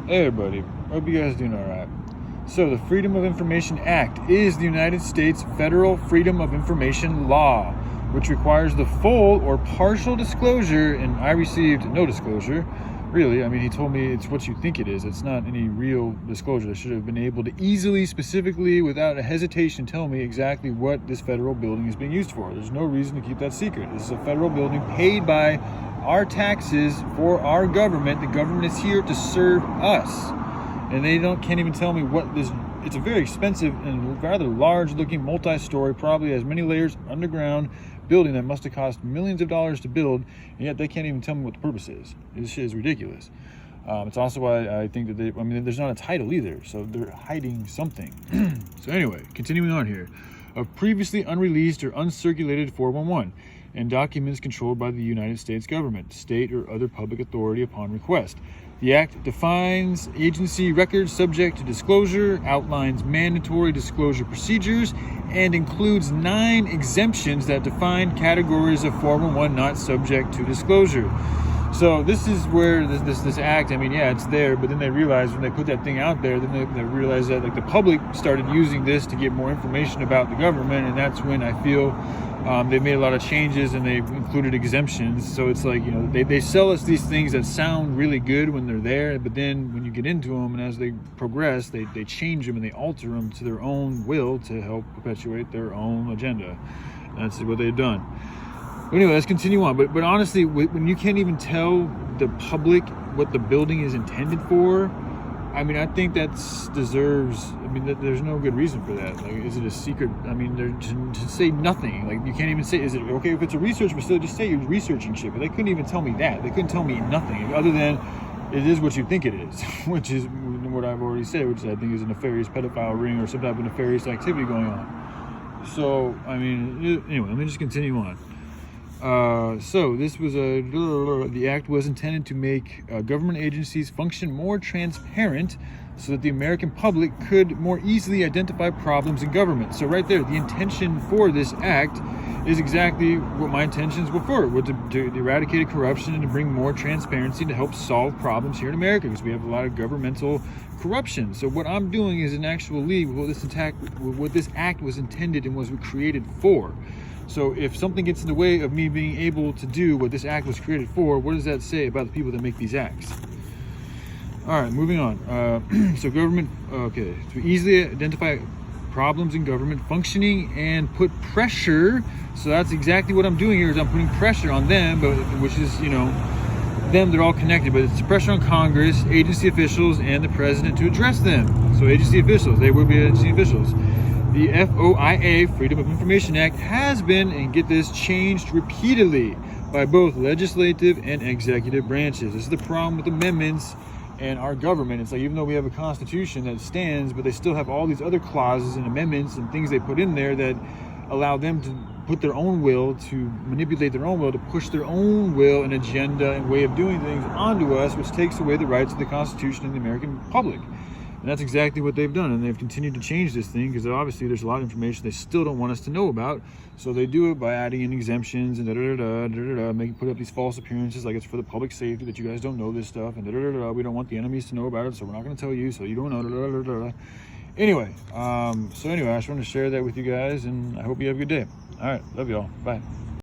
Hey everybody, hope you guys are doing alright. So the Freedom of Information Act is the United States federal Freedom of Information law, which requires the full or partial disclosure, and I received no disclosure. Really, I mean, he told me it's what you think it is. It's not any real disclosure. They should have been able to easily, specifically, without a hesitation, tell me exactly what this federal building is being used for. There's no reason to keep that secret. This is a federal building paid by our taxes for our government. The government is here to serve us. And they can't even tell me what this, it's a very expensive and rather large looking multi-story, probably has many layers underground building that must have cost millions of dollars to build, and yet they can't even tell me what the purpose is. This shit is ridiculous. It's also why I think that there's not a title either, so they're hiding something. So anyway, continuing on here. A previously unreleased or uncirculated 411 and documents controlled by the United States government, state, or other public authority upon request. The Act defines agency records subject to disclosure, outlines mandatory disclosure procedures, and includes 9 exemptions that define categories of 411 not subject to disclosure. So this is where this act, I mean, yeah, it's there, but then they realized when they put that thing out there, then they realized that like the public started using this to get more information about the government, and that's when I feel they've made a lot of changes and they've included exemptions. So it's like, you know, they sell us these things that sound really good when they're there, but then when you get into them and as they progress, they change them and they alter them to their own will to help perpetuate their own agenda. That's what they've done. Anyway, let's continue on. But honestly, when you can't even tell the public what the building is intended for, I mean, I think that deserves. I mean, there's no good reason for that. Like, is it a secret? I mean, to say nothing. Like, you can't even say. Is it okay if it's a research facility? Just say you're researching shit. But they couldn't even tell me that. They couldn't tell me nothing other than it is what you think it is, which is what I've already said, which I think is a nefarious pedophile ring or some type of nefarious activity going on. So, I mean, anyway, let me just continue on. So this was the act was intended to make government agencies function more transparent so that the American public could more easily identify problems in government. So right there, the intention for this act is exactly what my intentions before were to eradicate corruption and to bring more transparency to help solve problems here in America, because we have a lot of governmental corruption. So what I'm doing is an actual lead with what this act was intended and was created for. So if something gets in the way of me being able to do what this act was created for, what does that say about the people that make these acts? All right, moving on. So government, okay, to easily identify problems in government functioning and put pressure. So that's exactly what I'm doing here, is I'm putting pressure on them, but which is, you know, them, they're all connected, but it's pressure on Congress, agency officials, and the president to address them. So agency officials, they will be agency officials. The FOIA, Freedom of Information Act, has been, and get this, changed repeatedly by both legislative and executive branches. This is the problem with amendments and our government. It's like, even though we have a constitution that stands, but they still have all these other clauses and amendments and things they put in there that allow them to put their own will, to manipulate their own will, to push their own will and agenda and way of doing things onto us, which takes away the rights of the Constitution and the American public. And that's exactly what they've done, and they've continued to change this thing because obviously there's a lot of information they still don't want us to know about. So they do it by adding in exemptions and put up these false appearances like it's for the public safety, that you guys don't know this stuff, and we don't want the enemies to know about it, so we're not going to tell you, so you don't know. Anyway, I just wanted to share that with you guys, and I hope you have a good day. All right, love y'all. Bye.